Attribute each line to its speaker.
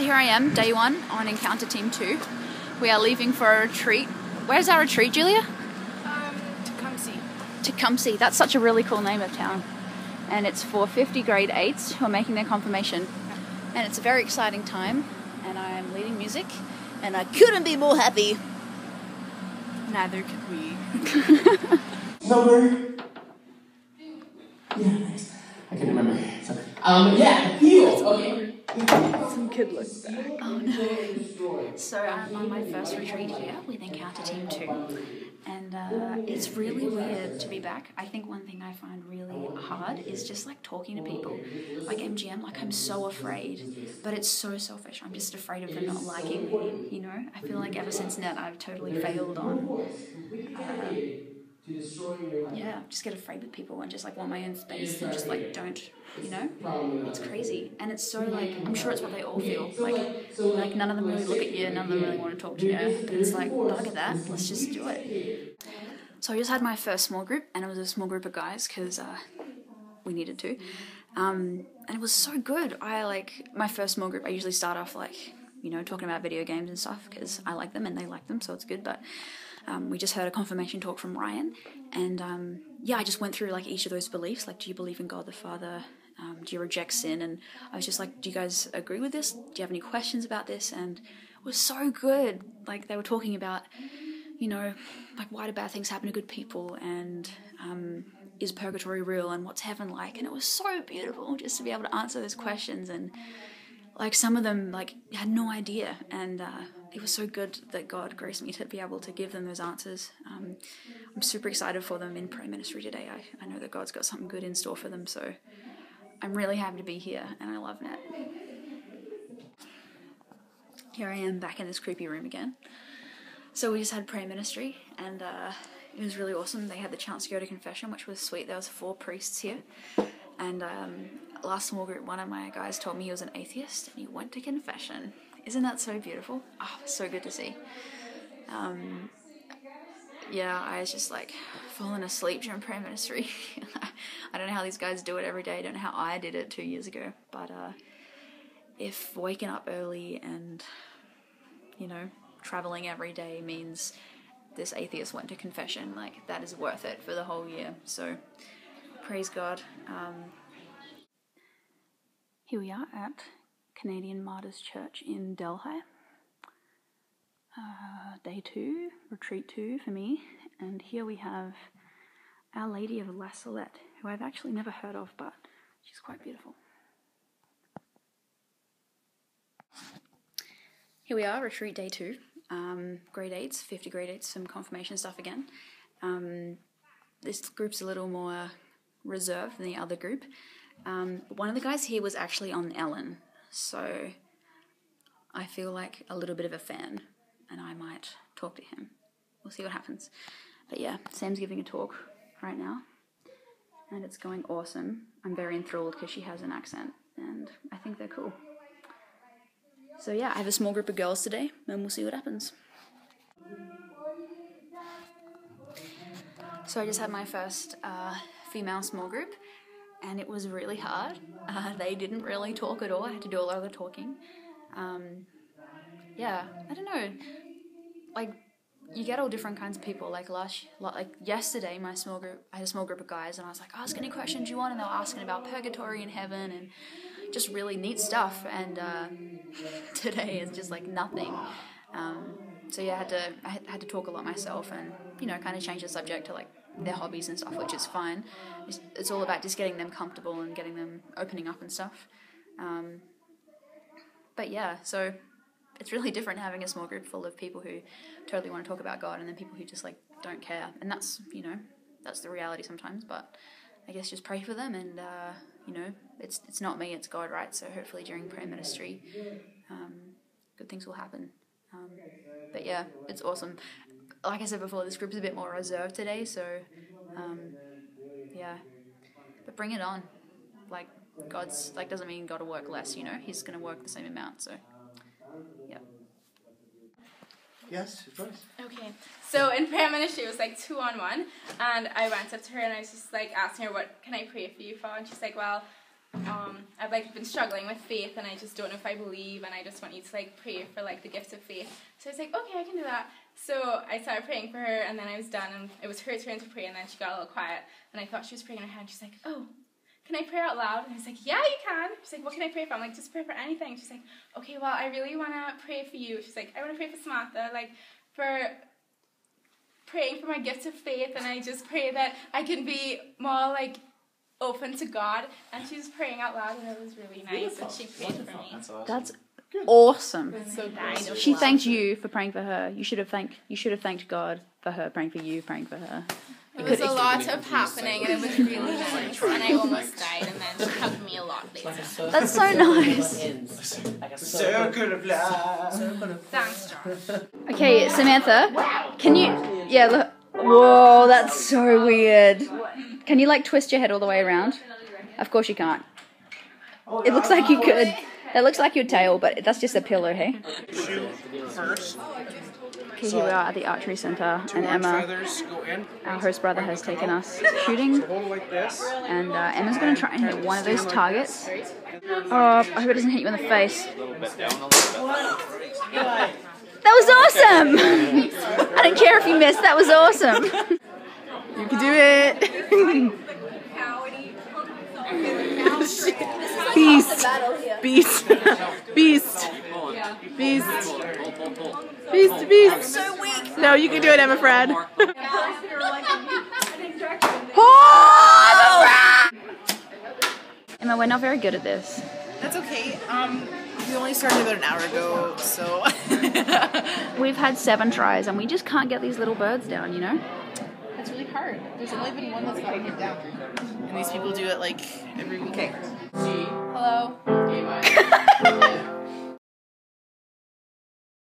Speaker 1: So here I am, day 1 on Encounter Team 2. We are leaving for a retreat. Where's our retreat, Julia?
Speaker 2: Tecumseh.
Speaker 1: Tecumseh. That's such a really cool name of town. And it's for 50 grade 8s who are making their confirmation. And it's a very exciting time. And I am leading music. And I couldn't be more happy.
Speaker 2: Neither could we.
Speaker 3: Number. Yeah, nice. I can remember. Yeah, heels. Okay.
Speaker 2: Some kid looks back.
Speaker 1: Oh no. So I'm on my first retreat here with Encounter Team 2. And it's really weird to be back. I think one thing I find really hard is just like talking to people. Like MGM, like I'm so afraid. But it's so selfish. I'm just afraid of them not liking me, you know? I feel like ever since net I've totally failed on just get afraid with people and just like want my own space and just like don't, you know? It's crazy. And it's so like, I'm sure it's what they all feel. Like none of them really look at you, none of them really want to talk to you. But it's like, bugger that, let's just do it. So I just had my first small group, and it was a small group of guys because we needed to. And it was so good. My first small group, I usually start off like, you know, talking about video games and stuff because I like them and they like them, so it's good. But we just heard a confirmation talk from Ryan, and I just went through like each of those beliefs. Like, do you believe in God the Father? Do you reject sin? And I was just like, do you guys agree with this? Do you have any questions about this? And it was so good. Like, they were talking about, you know, like, why do bad things happen to good people? And is purgatory real? And what's heaven like? And it was so beautiful just to be able to answer those questions. And like, some of them like had no idea. And it was so good that God graced me to be able to give them those answers. I'm super excited for them in prayer ministry today. I know that God's got something good in store for them. So I'm really happy to be here, and I love Nat. Here I am back in this creepy room again. So we just had prayer ministry, and it was really awesome. They had the chance to go to confession, which was sweet. There was 4 priests here, and last small group, one of my guys told me he was an atheist, and he went to confession. Isn't that so beautiful? Oh, so good to see. I was just like falling asleep during prayer ministry. I don't know how these guys do it every day. I don't know how I did it 2 years ago. But if waking up early and, you know, traveling every day means this atheist went to confession, like, that is worth it for the whole year. So praise God. Here we are at Canadian Martyrs Church in Delhi. Day 2, retreat 2 for me, and here we have Our Lady of La Salette, who I've actually never heard of, but she's quite beautiful. Here we are, retreat day 2, grade 8s, 50 grade 8s, some confirmation stuff again. This group's a little more reserved than the other group. One of the guys here was actually on Ellen, so I feel like a little bit of a fan, and I might talk to him. We'll see what happens. But yeah, Sam's giving a talk right now, and it's going awesome. I'm very enthralled because she has an accent, and I think they're cool. So yeah, I have a small group of girls today, and we'll see what happens. So I just had my first female small group, and it was really hard. They didn't really talk at all. I had to do a lot of the talking. I don't know. Like, you get all different kinds of people. Like yesterday, I had a small group of guys, and I was like, ask any questions you want, and they were asking about purgatory and heaven and just really neat stuff. And today is just like nothing. I had to talk a lot myself, and, you know, kind of change the subject to like their hobbies and stuff, which is fine. It's all about just getting them comfortable and getting them opening up and stuff. So it's really different having a small group full of people who totally want to talk about God, and then people who just like don't care. And that's, you know, that's the reality sometimes. But I guess just pray for them, and you know, it's not me, it's God, right? So hopefully during prayer ministry, good things will happen. But yeah, it's awesome. Like I said before, this group's a bit more reserved today, so but bring it on. Like, God's like, doesn't mean God will work less, you know, he's going to work the same amount. So yeah.
Speaker 3: Yes, of course.
Speaker 2: Okay, so in prayer ministry, it was like 2-on-1, and I went up to her and I was just like asking her, what can I pray for you for? And she's like, well, I've like been struggling with faith, and I just don't know if I believe, and I just want you to like pray for like the gift of faith. So I was like, okay, I can do that. So I started praying for her, and then I was done, and it was her turn to pray, and then she got a little quiet, and I thought she was praying in her head. She's like, oh, can I pray out loud? And I was like, yeah, you can. She's like, what can I pray for? I'm like, just pray for anything. She's like, okay, well, I really want to pray for you. She's like, I want to pray for Samantha, like, for praying for my gift of faith, and I just pray that I can be more, like, open to God. And she was praying out loud, and it was really nice, and she prayed for me.
Speaker 1: That's awesome.
Speaker 2: So nice.
Speaker 1: She thanked you for praying for her. You should have thanked God for her praying for you, praying for her.
Speaker 2: It was a lot of happening, and it was really nice, and I almost died, and then she hugged me a lot later.
Speaker 1: That's so nice.
Speaker 3: Circle of life.
Speaker 2: Thanks, John.
Speaker 1: Okay, Samantha, can you... Yeah, look. Whoa, that's so weird. Can you, like, twist your head all the way around? Of course you can't. It looks like you could. That looks like your tail, but that's just a pillow, hey?
Speaker 4: Shoot first.
Speaker 1: Okay, here we are at the archery center, and Emma, our host brother, has taken us shooting, and Emma's going to try and hit one of those targets. Oh, I hope it doesn't hit you in the face. That was awesome! I don't care if you missed, that was awesome!
Speaker 5: You can do it! Beast! Beast! Beast! Beast! Beast! Beast!
Speaker 2: So weak.
Speaker 5: No, you can do it, Emma Fradd.
Speaker 1: Emma, we're not very good at this.
Speaker 5: That's okay. We only started about an hour ago, so...
Speaker 1: We've had 7 tries and we just can't get these little birds down, you know?
Speaker 5: It's really hard. There's only been one that's gotten it down. And these people do it like every weekend.
Speaker 2: Hello.